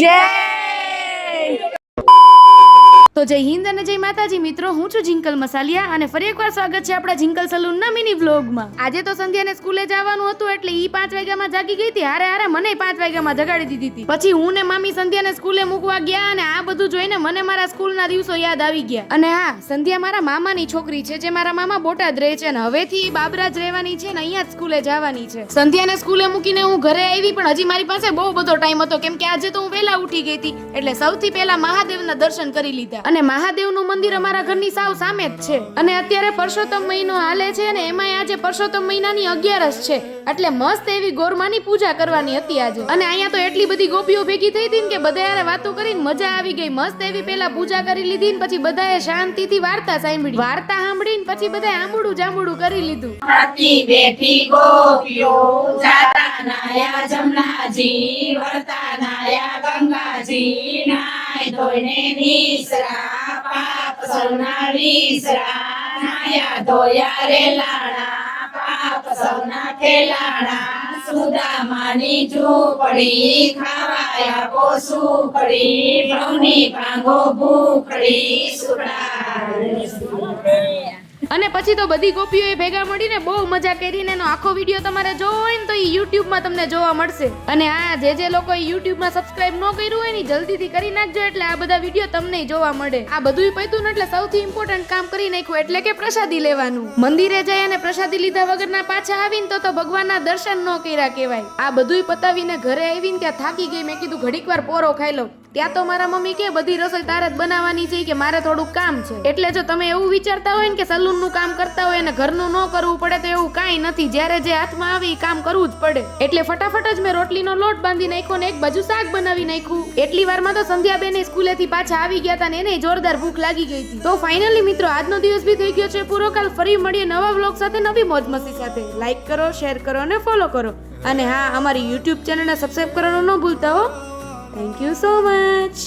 જય। તો જય હિન્દ અને જય માતાજી મિત્રો, હું છું જિંકલ મસાલિયા અને ફરી એકવાર સ્વાગત છે આપણા જિંકલ સલૂનના મિની વ્લોગમાં। આજે તો સંધ્યાને સ્કૂલે જવાનું હતું એટલે ઈ 5 વાગ્યામાં જાગી ગઈ હતી, હારે મને 5 વાગ્યામાં જગાડી દીધી હતી। પછી હું ને મામી સંધ્યાને સ્કૂલે મૂકવા ગયા અને આ બધું જોઈને મને મારા સ્કૂલના દિવસો યાદ આવી ગયા। અને હા, સંધ્યા મારા મામાની છોકરી છે, જે મારા મામા બોટાદ રહે છે અને હવેથી બાબરાજ રહેવાની છે ને અહીંયા જ સ્કૂલે જવાની છે। સંધ્યાને સ્કૂલે મૂકીને હું ઘરે આવી, પણ હજી મારી પાસે બહુ બધો ટાઈમ હતો, કેમ કે આજે તો હું વહેલા ઉઠી ગઈ હતી એટલે સૌથી પહેલા મહાદેવના દર્શન કરી લીધા। અને મહાદેવનું મંદિર અમારા ઘરની સાવ સામે જ છે અને અત્યારે પરસોત્તમ મહિનો હાલે છે અને એમાંય આજે પરસોત્તમ મહિનાની 11સ છે એટલે મસ્ત એવી ગોરમાની પૂજા કરવાની હતી આજે। અને અહીંયા તો એટલી બધી ગોપીઓ ભેગી થઈ હતી ને કે બધાએ વાતો કરીને મજા આવી ગઈ। મસ્ત એવી પેલા પૂજા કરી લીધી ને પછી બધાએ શાંતિથી વાર્તા સાંભળી। વાર્તા સાંભળીને પછી બધાએ આંબુડું જાંબુડું કરી લીધું। આરતી બેઠી ગોપીઓ જાતા નાયા જમનાજી, વરતા નાયા ગંગાજી, નાય ધોઈને નીસરા, પાપ સૌના વિસરા, નાયા ધોયા રે લાણા, પાપ સૌના ખેલાણા, સુદામાની ઝૂંપડી, ખાવાયા પોસુપડી, ભવની ભાંગો ભૂખડી, સુડા। અને પછી તો બધી ગોપીઓએ ભેગા મળીને બહુ મજા કરીને એનો આખો વિડીયો તમારે જોવો હોય ને તો એ યુટ્યુબમાં તમને જોવા મળશે। અને આ જે લોકોએ યુટ્યુબમાં સબસ્ક્રાઇબ ન કર્યું હોય ને જલ્દીથી કરી નાખજો, એટલે આ બધા વિડીયો તમને જોવા મળે। આ બધું પૈતું ને એટલે સૌથી ઇમ્પોર્ટન્ટ કામ કરી નાખ્યું, એટલે કે પ્રસાદી લેવાનું। મંદિરે જઈ અને પ્રસાદી લીધા વગરના પાછા આવીને તો ભગવાનના દર્શન ન કર્યા કહેવાય। આ બધું પતાવીને ઘરે આવીને ત્યાં થાકી ગઈ, મેં કીધું ઘડીક વાર પોરો ખાઈ લઉં। ત્યાં તો મારા મમ્મી કે બધી રસોઈ તારે જ બનાવવાની છે કે મારે થોડુંક કામ છે। એટલે જો તમે એવું વિચારતા હોય ને કે સલૂનનું કામ કરતા હોય અને ઘરનું ન કરવું પડે તો એવું કાંઈ નથી, જ્યારે જે હાથમાં આવે એ કામ કરવું જ પડે। એટલે ફટાફટ જ મેં રોટલીનો લોટ બાંધી નાખ્યો ને એક બાજુ શાક બનાવી નાખ્યું। એટલી વારમાં તો સંધ્યાબેન સ્કૂલેથી પાછા આવી ગયા હતા ને એને જોરદાર ભૂખ લાગી ગઈ હતી। તો ફાઇનલી મિત્રો, આજનો દિવસ બી થઈ ગયો છે પૂરો। કાલ ફરી મળીએ નવા વ્લોગ સાથે, નવી મોજ મસ્તી સાથે। લાઈક કરો, શેર કરો અને ફોલો કરો। અને હા, અમારી યુટ્યુબ ચેનલને સબસ્ક્રાઇબ કરવાનું ન ભૂલતા હો। Thank you so much.